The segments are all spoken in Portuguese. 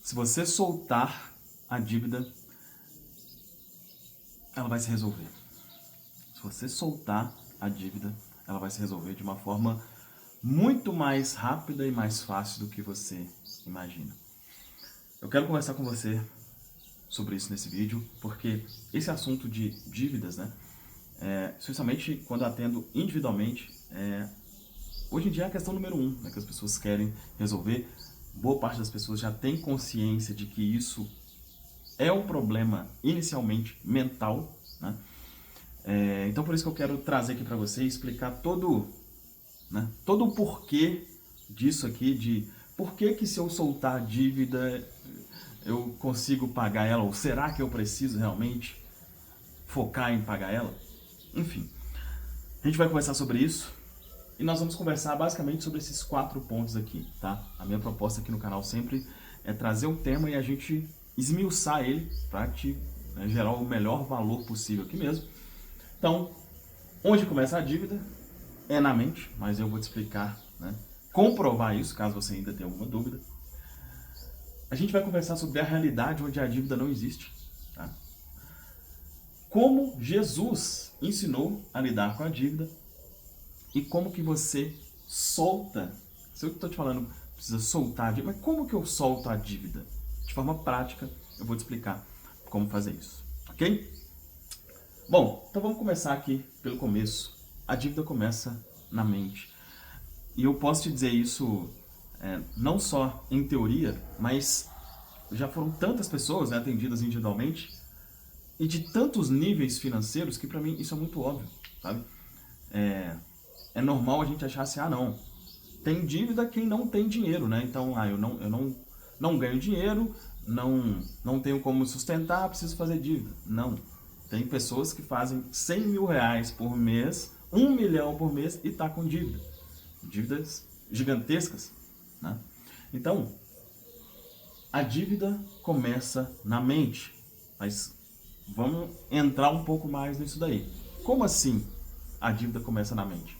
Se você soltar a dívida, ela vai se resolver. Se você soltar a dívida, ela vai se resolver de uma forma muito mais rápida e mais fácil do que você imagina. Eu quero conversar com você sobre isso nesse vídeo, porque esse assunto de dívidas, né, especialmente quando eu atendo individualmente, hoje em dia é a questão número 1, né, que as pessoas querem resolver. Boa parte das pessoas já tem consciência de que isso é um problema inicialmente mental, né? Então por isso que eu quero trazer aqui para você e explicar todo o porquê disso aqui, de por que se eu soltar a dívida eu consigo pagar ela, ou será que eu preciso realmente focar em pagar ela? Enfim, a gente vai conversar sobre isso e nós vamos conversar basicamente sobre esses 4 pontos aqui, tá? A minha proposta aqui no canal sempre é trazer um tema e a gente esmiuçar ele para te gerar o melhor valor possível aqui mesmo. Então, onde começa a dívida? É na mente, mas eu vou te explicar, né? Comprovar isso, caso você ainda tenha alguma dúvida. A gente vai conversar sobre a realidade onde a dívida não existe, tá? Como Jesus ensinou a lidar com a dívida e como que você solta. Se eu estou te falando, precisa soltar a dívida, mas como que eu solto a dívida? De forma prática, eu vou te explicar como fazer isso, ok? Bom, então vamos começar aqui pelo começo. A dívida começa na mente. E eu posso te dizer isso não só em teoria, mas já foram tantas pessoas, né, atendidas individualmente e de tantos níveis financeiros que para mim isso é muito óbvio, sabe? É normal a gente achar assim, não, tem dívida quem não tem dinheiro, né? Então, eu não ganho dinheiro, não tenho como sustentar, preciso fazer dívida. Não. Tem pessoas que fazem 100 mil reais por mês, 1 milhão por mês e tá com dívida. Dívidas gigantescas, né? Então, a dívida começa na mente, mas vamos entrar um pouco mais nisso daí. Como assim a dívida começa na mente?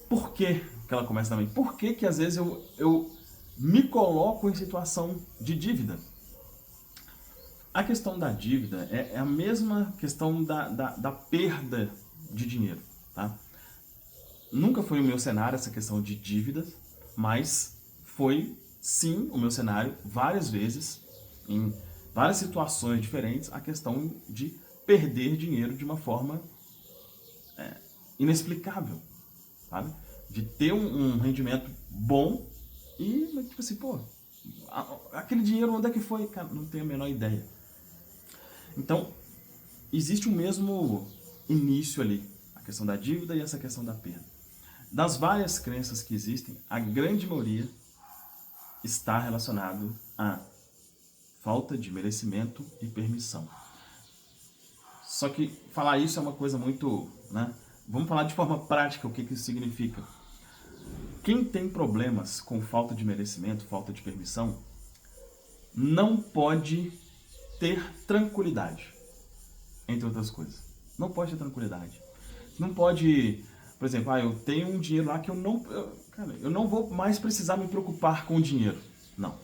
Por que ela começa na mente? Por que às vezes eu me coloco em situação de dívida? A questão da dívida é a mesma questão da perda de dinheiro, tá? Nunca foi o meu cenário essa questão de dívidas, mas foi sim o meu cenário várias vezes, em várias situações diferentes, a questão de perder dinheiro de uma forma inexplicável, sabe? De ter um rendimento bom e, tipo assim, pô, aquele dinheiro onde é que foi? Cara, não tenho a menor ideia. Então, existe o mesmo início ali, a questão da dívida e essa questão da perda. Das várias crenças que existem, a grande maioria está relacionado à falta de merecimento e permissão. Só que falar isso é uma coisa muito, né? Vamos falar de forma prática o que isso significa. Quem tem problemas com falta de merecimento, falta de permissão, não pode ter tranquilidade, entre outras coisas. Não pode ter tranquilidade. Não pode, por exemplo, eu tenho um dinheiro lá que eu não vou mais precisar me preocupar com o dinheiro. Não,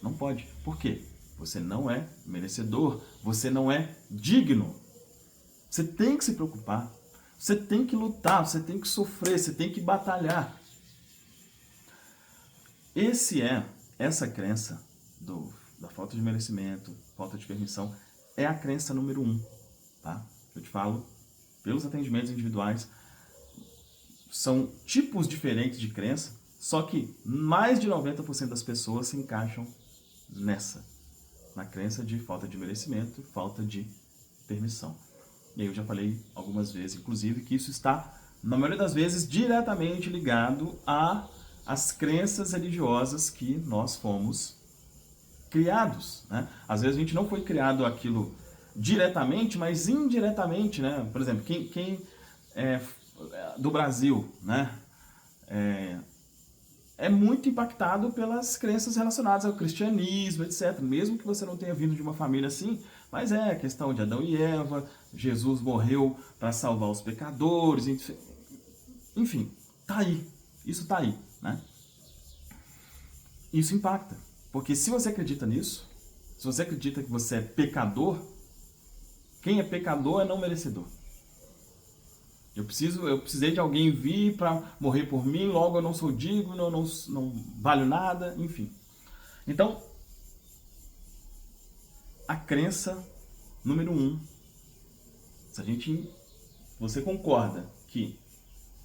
não pode. Por quê? Você não é merecedor, você não é digno. Você tem que se preocupar, você tem que lutar, você tem que sofrer, você tem que batalhar. Essa crença da falta de merecimento, falta de permissão, é a crença número 1, tá? Eu te falo, pelos atendimentos individuais, são tipos diferentes de crença, só que mais de 90% das pessoas se encaixam na crença de falta de merecimento, falta de permissão. E aí eu já falei algumas vezes, inclusive, que isso está, na maioria das vezes, diretamente ligado às crenças religiosas que nós fomos criados, né? Às vezes a gente não foi criado aquilo diretamente, mas indiretamente, né? Por exemplo, quem é do Brasil, né? É muito impactado pelas crenças relacionadas ao cristianismo, etc. Mesmo que você não tenha vindo de uma família assim, mas é a questão de Adão e Eva, Jesus morreu para salvar os pecadores, enfim, tá aí. Isso tá aí, né? Isso impacta. Porque se você acredita nisso, se você acredita que você é pecador, quem é pecador é não merecedor. Eu precisei de alguém vir para morrer por mim, logo eu não sou digno, eu não valho nada, enfim. Então, a crença número 1, você concorda que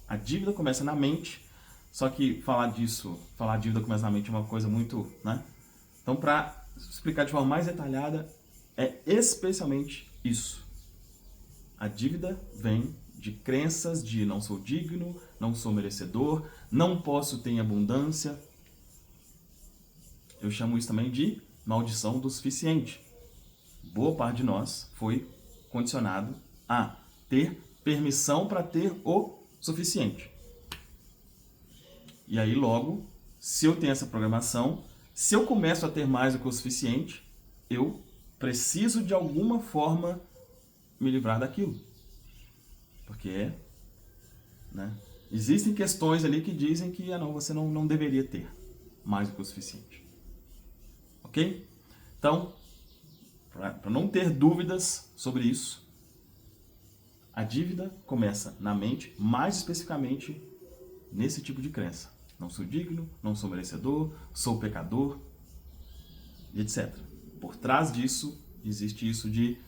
a dívida começa na mente, só que falar dívida começa na mente é uma coisa muito, né? Então, para explicar de forma mais detalhada, é especialmente isso. A dívida vem de crenças de não sou digno, não sou merecedor, não posso ter abundância. Eu chamo isso também de maldição do suficiente. Boa parte de nós foi condicionado a ter permissão para ter o suficiente. E aí logo, se eu tenho essa programação, se eu começo a ter mais do que o suficiente, eu preciso de alguma forma me livrar daquilo. Porque, né, existem questões ali que dizem que você não deveria ter mais do que o suficiente. Ok? Então, para não ter dúvidas sobre isso, a dívida começa na mente, mais especificamente nesse tipo de crença. Não sou digno, não sou merecedor, sou pecador, etc. Por trás disso, existe isso de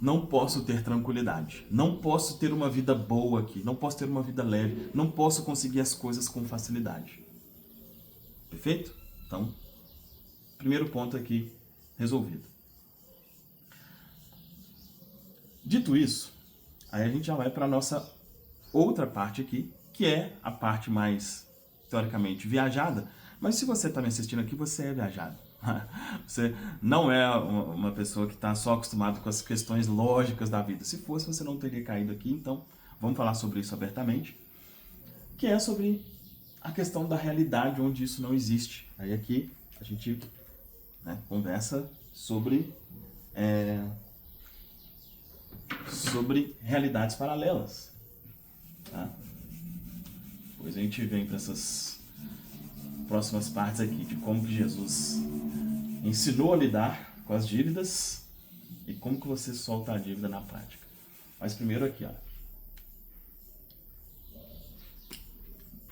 não posso ter tranquilidade, não posso ter uma vida boa aqui, não posso ter uma vida leve, não posso conseguir as coisas com facilidade. Perfeito? Então, primeiro ponto aqui resolvido. Dito isso, aí a gente já vai para a nossa outra parte aqui, que é a parte mais, teoricamente, viajada. Mas se você está me assistindo aqui, você é viajado. Você não é uma pessoa que está só acostumado com as questões lógicas da vida. Se fosse, você não teria caído aqui. Então, vamos falar sobre isso abertamente. Que é sobre a questão da realidade onde isso não existe. Aí aqui a gente, né, conversa sobre realidades paralelas. Tá? Depois a gente vem para essas próximas partes aqui, de como que Jesus ensinou a lidar com as dívidas e como que você solta a dívida na prática. Mas primeiro aqui, ó.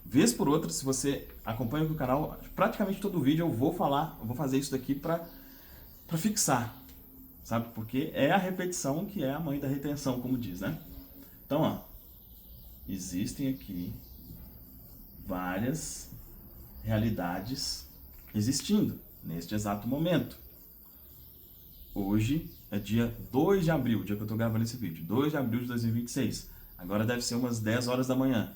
Vez por outra, se você acompanha o canal, praticamente todo vídeo eu vou fazer isso daqui para fixar, sabe? Porque é a repetição que é a mãe da retenção, como diz, né? Então, ó, existem aqui várias realidades existindo neste exato momento. Hoje é dia 2 de abril, dia que eu estou gravando esse vídeo, 2 de abril de 2026. Agora deve ser umas 10 horas da manhã.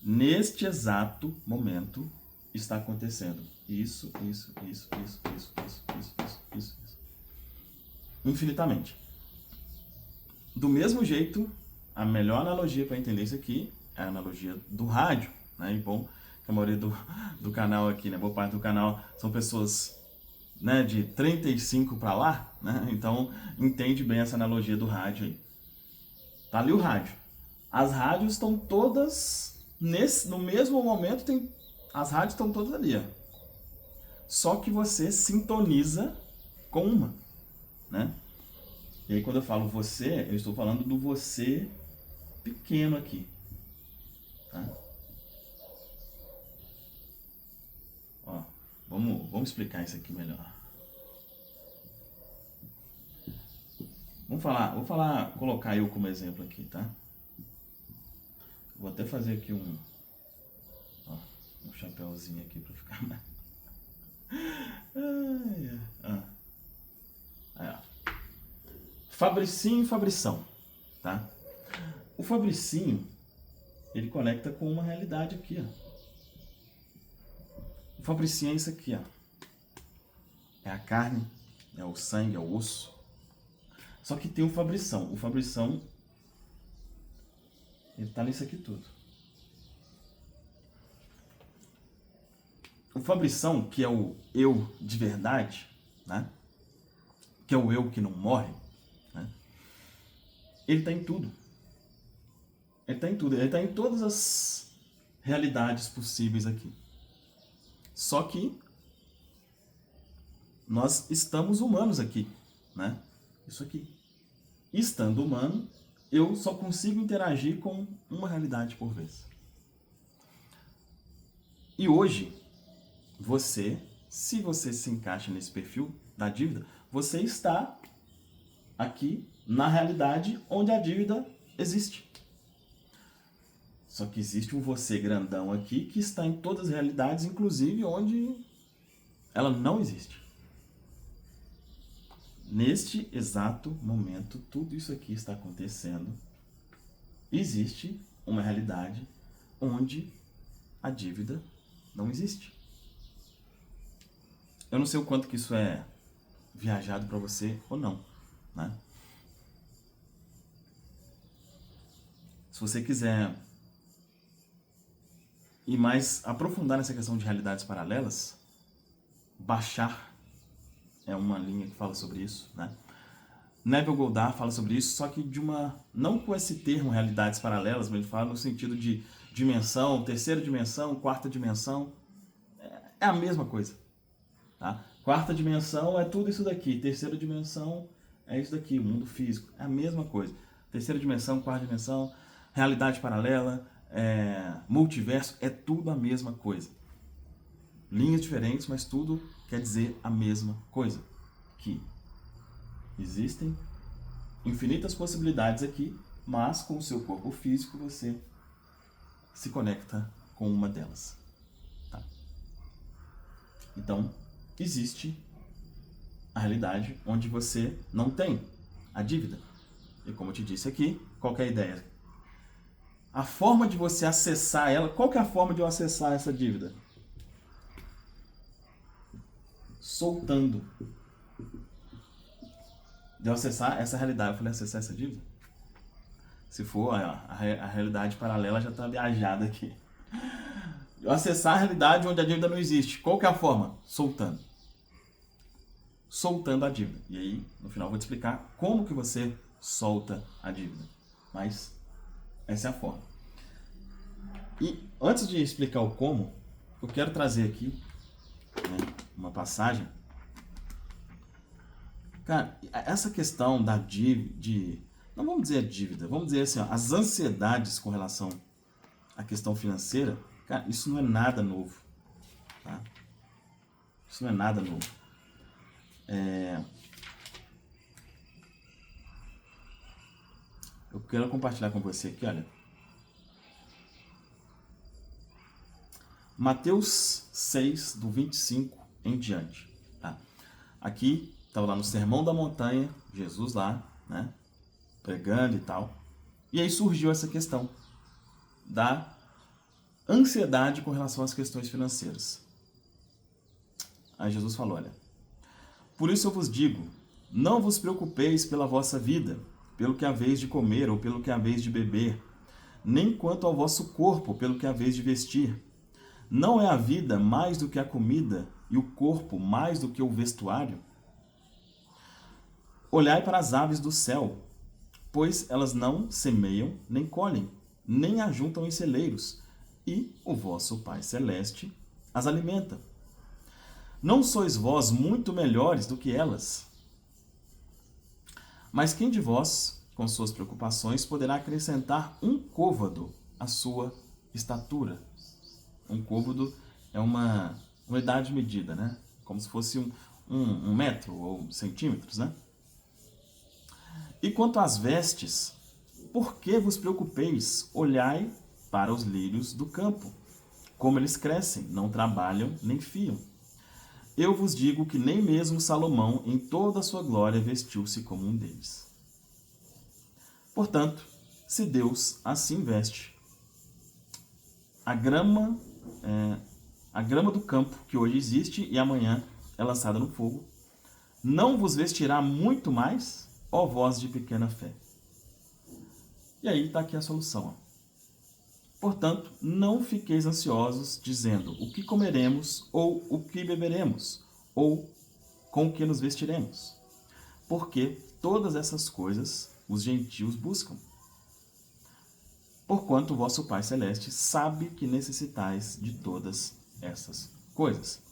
Neste exato momento está acontecendo isso. Infinitamente. Do mesmo jeito, a melhor analogia para entender isso aqui é a analogia do rádio, né? E bom, que a maioria do canal aqui, né, boa parte do canal são pessoas, né, de 35 para lá, né? Então entende bem essa analogia do rádio aí. Tá ali o rádio. As rádios estão todas no mesmo momento, as rádios estão todas ali, ó. Só que você sintoniza com uma, né? E aí quando eu falo você, eu estou falando do você pequeno aqui, tá? Ó, vamos explicar isso aqui melhor. Vou colocar eu como exemplo aqui, tá? Vou até fazer aqui um chapéuzinho aqui para ficar mais... Aí, ó. Fabricinho e Fabrição, tá? O Fabricinho, ele conecta com uma realidade aqui, ó. O Fabricinho é isso aqui, ó. É a carne, é o sangue, é o osso. Só que tem o Fabrição. O Fabrição, ele tá nisso aqui tudo. O Fabrição, que é o eu de verdade, né? Que é o eu que não morre, né? Ele está em tudo. Ele está em tudo. Ele está em todas as realidades possíveis aqui. Só que nós estamos humanos aqui, né? Isso aqui. Estando humano, eu só consigo interagir com uma realidade por vez. E hoje, se você se encaixa nesse perfil da dívida, você está aqui na realidade onde a dívida existe. Só que existe um você grandão aqui que está em todas as realidades, inclusive onde ela não existe. Neste exato momento, tudo isso aqui está acontecendo. Existe uma realidade onde a dívida não existe. Eu não sei o quanto que isso é viajado para você ou não, né? Se você quiser ir mais aprofundar nessa questão de realidades paralelas, Bashar é uma linha que fala sobre isso, né? Neville Goddard fala sobre isso, só que não com esse termo realidades paralelas, mas ele fala no sentido de dimensão, terceira dimensão, quarta dimensão. É a mesma coisa, tá? Quarta dimensão é tudo isso daqui, terceira dimensão é isso daqui, o mundo físico, é a mesma coisa. Terceira dimensão, quarta dimensão, realidade paralela, multiverso, é tudo a mesma coisa. Linhas diferentes, mas tudo quer dizer a mesma coisa. Que existem infinitas possibilidades aqui, mas com o seu corpo físico você se conecta com uma delas. Tá? Então, existe a realidade onde você não tem a dívida. E como eu te disse aqui, qual que é a ideia? A forma de você acessar ela, qual que é a forma de eu acessar essa dívida? Soltando. De eu acessar essa realidade. Eu falei, acessar essa dívida? Se for, a realidade paralela já está viajada aqui. Eu acessar a realidade onde a dívida não existe. Qual que é a forma? Soltando. Soltando a dívida. E aí, no final, eu vou te explicar como que você solta a dívida. Mas essa é a forma. E antes de explicar o como, eu quero trazer aqui, né, uma passagem. Cara, essa questão da dívida, não vamos dizer a dívida, vamos dizer assim, ó, as ansiedades com relação à questão financeira, cara, isso não é nada novo, tá? Isso não é nada novo. Eu quero compartilhar com você aqui, olha. Mateus 6, do 25 em diante, tá? Aqui, estava lá no Sermão da Montanha, Jesus lá, né, pregando e tal. E aí surgiu essa questão da ansiedade com relação às questões financeiras. Aí Jesus falou, olha, por isso eu vos digo, não vos preocupeis pela vossa vida, pelo que haveis de comer ou pelo que haveis de beber, nem quanto ao vosso corpo, pelo que haveis de vestir. Não é a vida mais do que a comida e o corpo mais do que o vestuário? Olhai para as aves do céu, pois elas não semeiam, nem colhem, nem ajuntam em celeiros, e o vosso Pai Celeste as alimenta. Não sois vós muito melhores do que elas? Mas quem de vós, com suas preocupações, poderá acrescentar um côvado à sua estatura? Um côvado é uma unidade de medida, né? Como se fosse um metro ou centímetros, né? E quanto às vestes, por que vos preocupeis? Olhai para os lírios do campo, como eles crescem, não trabalham nem fiam. Eu vos digo que nem mesmo Salomão, em toda a sua glória, vestiu-se como um deles. Portanto, se Deus assim veste a grama do campo, que hoje existe e amanhã é lançada no fogo, não vos vestirá muito mais, ó vós de pequena fé? E aí está aqui a solução. Portanto, não fiqueis ansiosos, dizendo o que comeremos, ou o que beberemos, ou com o que nos vestiremos. Porque todas essas coisas os gentios buscam. Porquanto o vosso Pai Celeste sabe que necessitais de todas essas coisas.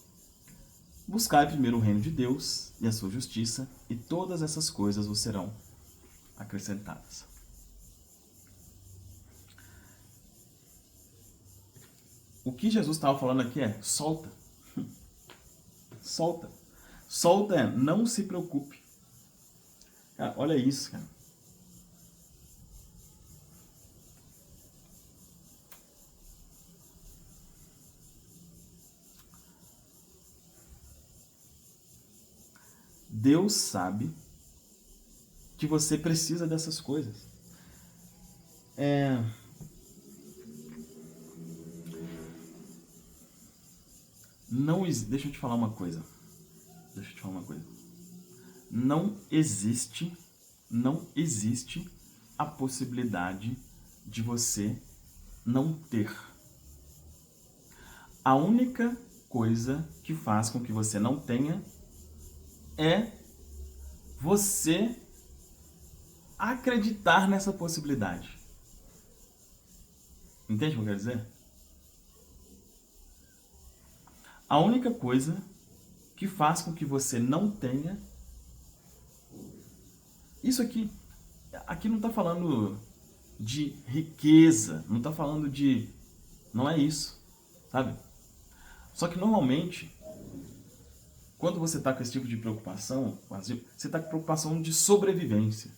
Buscai primeiro o reino de Deus e a sua justiça, e todas essas coisas vos serão acrescentadas. O que Jesus estava falando aqui é: solta. Solta. Solta é: não se preocupe. Cara, olha isso, cara. Deus sabe que você precisa dessas coisas. Deixa eu te falar uma coisa. Não existe a possibilidade de você não ter. A única coisa que faz com que você não tenha é você acreditar nessa possibilidade. Entende o que eu quero dizer? A única coisa que faz com que você não tenha... Isso aqui não está falando de riqueza, não está falando de... Não é isso, sabe? Só que normalmente, quando você está com esse tipo de preocupação, você está com preocupação de sobrevivência.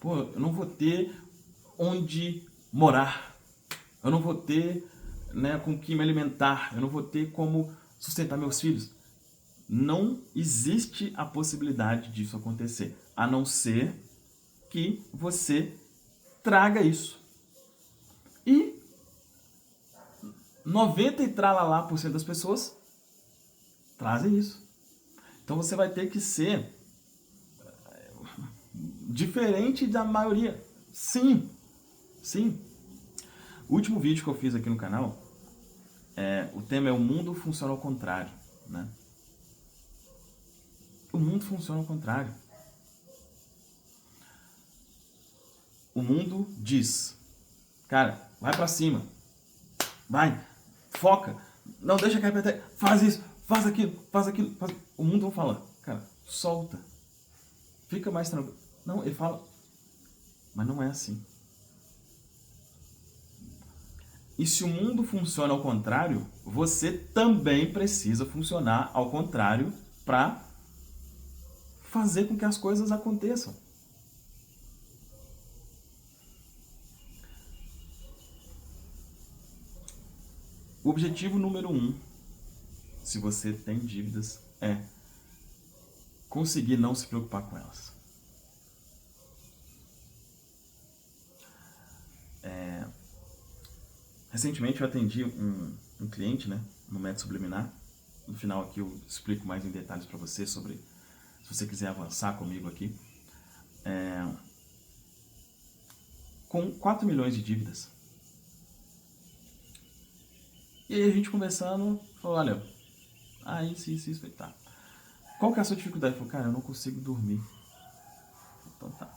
Pô, eu não vou ter onde morar, eu não vou ter, né, com que me alimentar, eu não vou ter como sustentar meus filhos. Não existe a possibilidade disso acontecer, a não ser que você traga isso. E 90 e tralalá por cento das pessoas trazem isso. Então você vai ter que ser diferente da maioria. Sim. O último vídeo que eu fiz aqui no canal, o tema é: o mundo funciona ao contrário, né? O mundo funciona ao contrário. O mundo diz: cara, vai pra cima, vai, foca, não deixa cair pra terra, faz isso, faz aquilo. O mundo vai falar: cara, solta, fica mais tranquilo. Não, ele fala, mas não é assim. E se o mundo funciona ao contrário, você também precisa funcionar ao contrário para fazer com que as coisas aconteçam. O objetivo número 1, se você tem dívidas, é conseguir não se preocupar com elas. Recentemente eu atendi um cliente, né, no método subliminar. No final aqui eu explico mais em detalhes para você sobre, se você quiser avançar comigo aqui. Com 4 milhões de dívidas. E aí a gente conversando, falou: olha, isso, tá. Qual que é a sua dificuldade? Eu falei: cara, eu não consigo dormir. Então tá.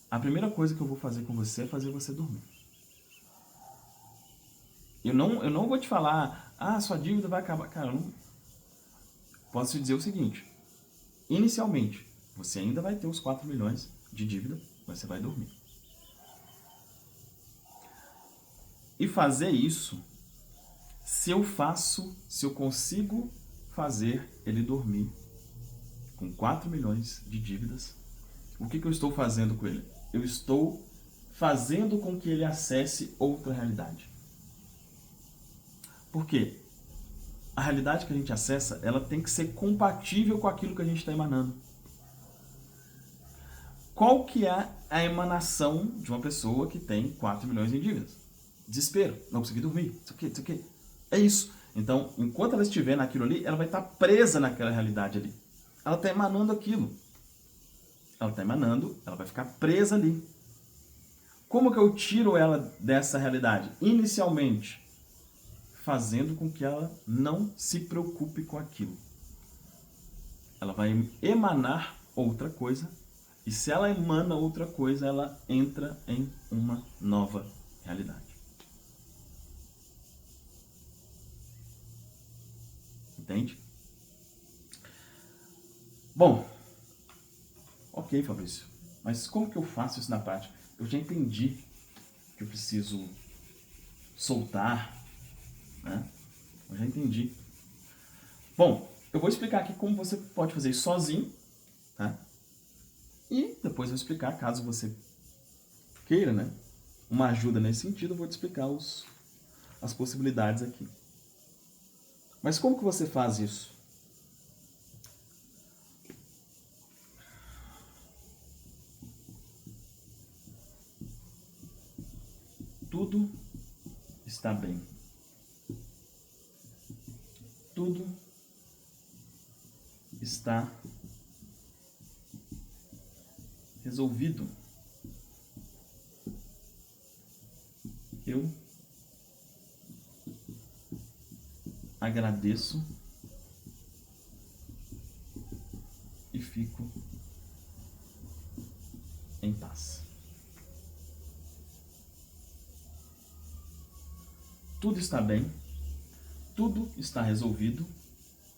A primeira coisa que eu vou fazer com você é fazer você dormir. Eu não vou te falar: sua dívida vai acabar. Cara, eu não... Posso te dizer o seguinte: inicialmente, você ainda vai ter os 4 milhões de dívida, mas você vai dormir. E fazer isso, se eu consigo fazer ele dormir com 4 milhões de dívidas, o que eu estou fazendo com ele? Eu estou fazendo com que ele acesse outra realidade. Por quê? A realidade que a gente acessa, ela tem que ser compatível com aquilo que a gente está emanando. Qual que é a emanação de uma pessoa que tem 4 milhões em dívidas? Desespero, não consegui dormir, isso aqui. É isso. Então, enquanto ela estiver naquilo ali, ela vai estar presa naquela realidade ali. Ela está emanando aquilo. Ela está emanando, ela vai ficar presa ali. Como que eu tiro ela dessa realidade? Inicialmente, fazendo com que ela não se preocupe com aquilo. Ela vai emanar outra coisa, e se ela emana outra coisa, ela entra em uma nova realidade. Entende? Bom, ok, Fabrício, mas como que eu faço isso na prática? Eu já entendi que eu preciso soltar, né? Eu já entendi. Bom, eu vou explicar aqui como você pode fazer isso sozinho, tá? E depois eu vou explicar, caso você queira, né? Uma ajuda nesse sentido, eu vou te explicar as possibilidades aqui. Mas como que você faz isso? Tudo está bem. Tudo está resolvido. Eu agradeço e fico em paz. Tudo está bem, tudo está resolvido,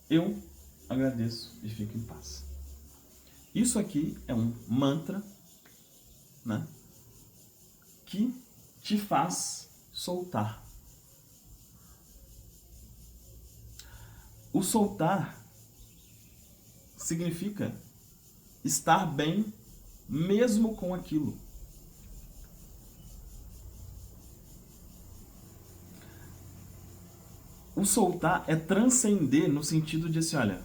eu agradeço e fico em paz. Isso aqui é um mantra, né, que te faz soltar. O soltar significa estar bem mesmo com aquilo. O soltar é transcender no sentido de assim, olha,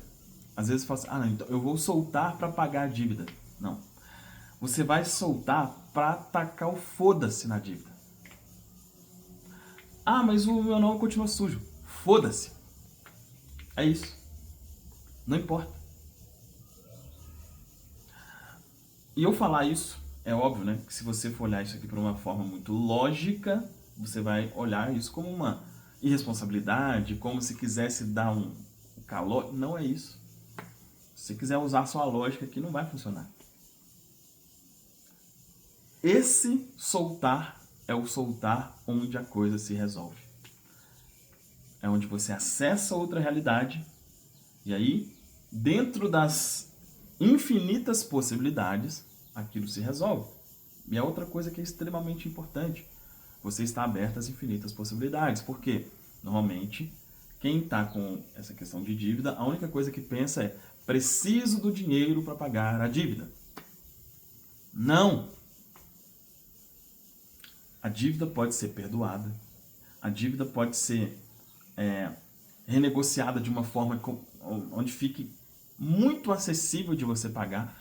às vezes fala assim, não, então eu vou soltar para pagar a dívida. Não. Você vai soltar para tacar o foda-se na dívida. Ah, mas o meu nome continua sujo. Foda-se. É isso. Não importa. E eu falar isso, é óbvio, né? Que se você for olhar isso aqui por uma forma muito lógica, você vai olhar isso como uma irresponsabilidade, como se quisesse dar um calor. Não é isso. Se você quiser usar só a lógica aqui, não vai funcionar. Esse soltar é o soltar onde a coisa se resolve. É onde você acessa outra realidade e aí, dentro das infinitas possibilidades, aquilo se resolve. E é outra coisa que é extremamente importante. Você está aberto às infinitas possibilidades. Por quê? Normalmente, quem está com essa questão de dívida, a única coisa que pensa é preciso do dinheiro para pagar a dívida. Não! A dívida pode ser perdoada. A dívida pode ser renegociada de uma forma onde fique muito acessível de você pagar.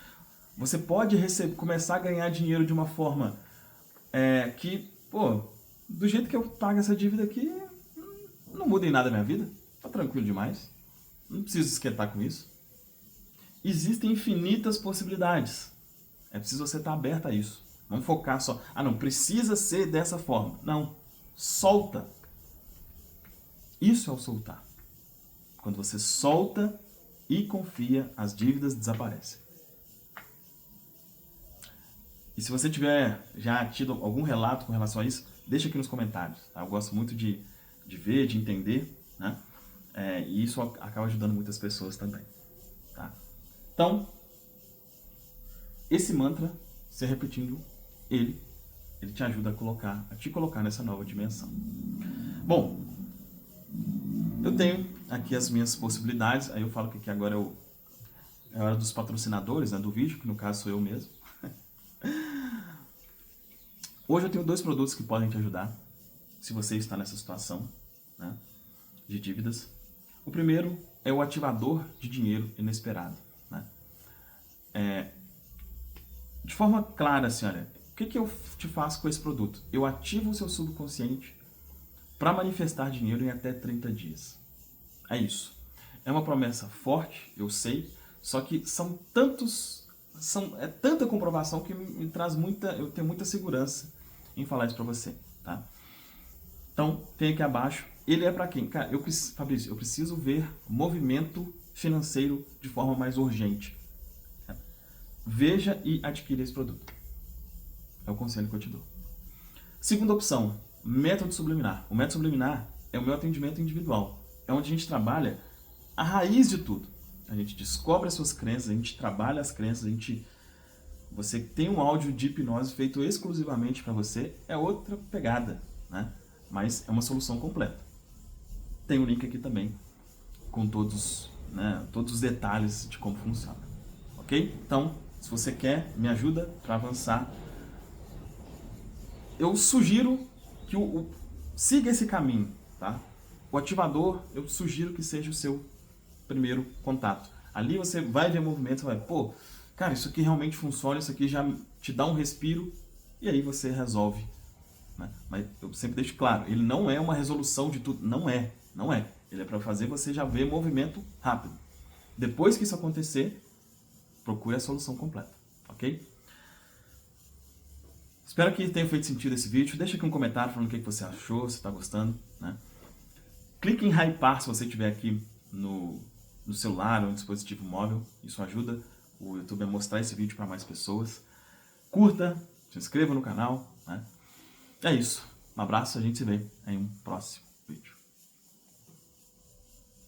Você pode começar a ganhar dinheiro de uma forma que, do jeito que eu pago essa dívida aqui, não muda em nada a minha vida. Tá tranquilo demais. Não preciso esquentar com isso. Existem infinitas possibilidades. É preciso você estar aberto a isso. Não focar só, não, precisa ser dessa forma. Não. Solta. Isso é o soltar. Quando você solta e confia, as dívidas desaparecem. E se você tiver já tido algum relato com relação a isso, deixa aqui nos comentários. Tá? Eu gosto muito de ver, de entender, né? E isso acaba ajudando muitas pessoas também. Tá? Então, esse mantra, você repetindo ele te ajuda a te colocar nessa nova dimensão. Bom, eu tenho aqui as minhas possibilidades, aí eu falo que aqui agora é a hora dos patrocinadores, né, do vídeo, que no caso sou eu mesmo. Hoje eu tenho 2 produtos que podem te ajudar, se você está nessa situação, né, de dívidas. O primeiro é o ativador de dinheiro inesperado. Né? De forma clara, assim, olha, o que eu te faço com esse produto? Eu ativo o seu subconsciente para manifestar dinheiro em até 30 dias. É isso. É uma promessa forte, eu sei, só que é tanta comprovação que me traz eu tenho muita segurança em falar isso para você, tá? Então, tem aqui abaixo, ele é para quem? Cara, Fabrício, eu preciso ver movimento financeiro de forma mais urgente. Veja e adquira esse produto. É o conselho que eu te dou. Segunda opção, método subliminar. O método subliminar é o meu atendimento individual. É onde a gente trabalha a raiz de tudo. a gente descobre as suas crenças, a gente trabalha as crenças, você tem um áudio de hipnose feito exclusivamente para você, é outra pegada, né? Mas é uma solução completa. Tem um link aqui também com todos, né, todos os detalhes de como funciona, ok? Então, se você quer, me ajuda para avançar. Eu sugiro que siga esse caminho, tá? O ativador, eu sugiro que seja o seu primeiro contato. Ali você vai ver movimento, você vai, pô, cara, isso aqui realmente funciona, isso aqui já te dá um respiro, e aí você resolve, né? Mas eu sempre deixo claro, ele não é uma resolução de tudo, não é. Ele é para fazer você já ver movimento rápido. Depois que isso acontecer, procure a solução completa, ok? Espero que tenha feito sentido esse vídeo. Deixa aqui um comentário falando o que você achou, se está gostando, né? Clique em hypar se você estiver aqui no celular ou no dispositivo móvel. Isso ajuda o YouTube a mostrar esse vídeo para mais pessoas. Curta, se inscreva no canal, né? É isso. Um abraço, a gente se vê em um próximo.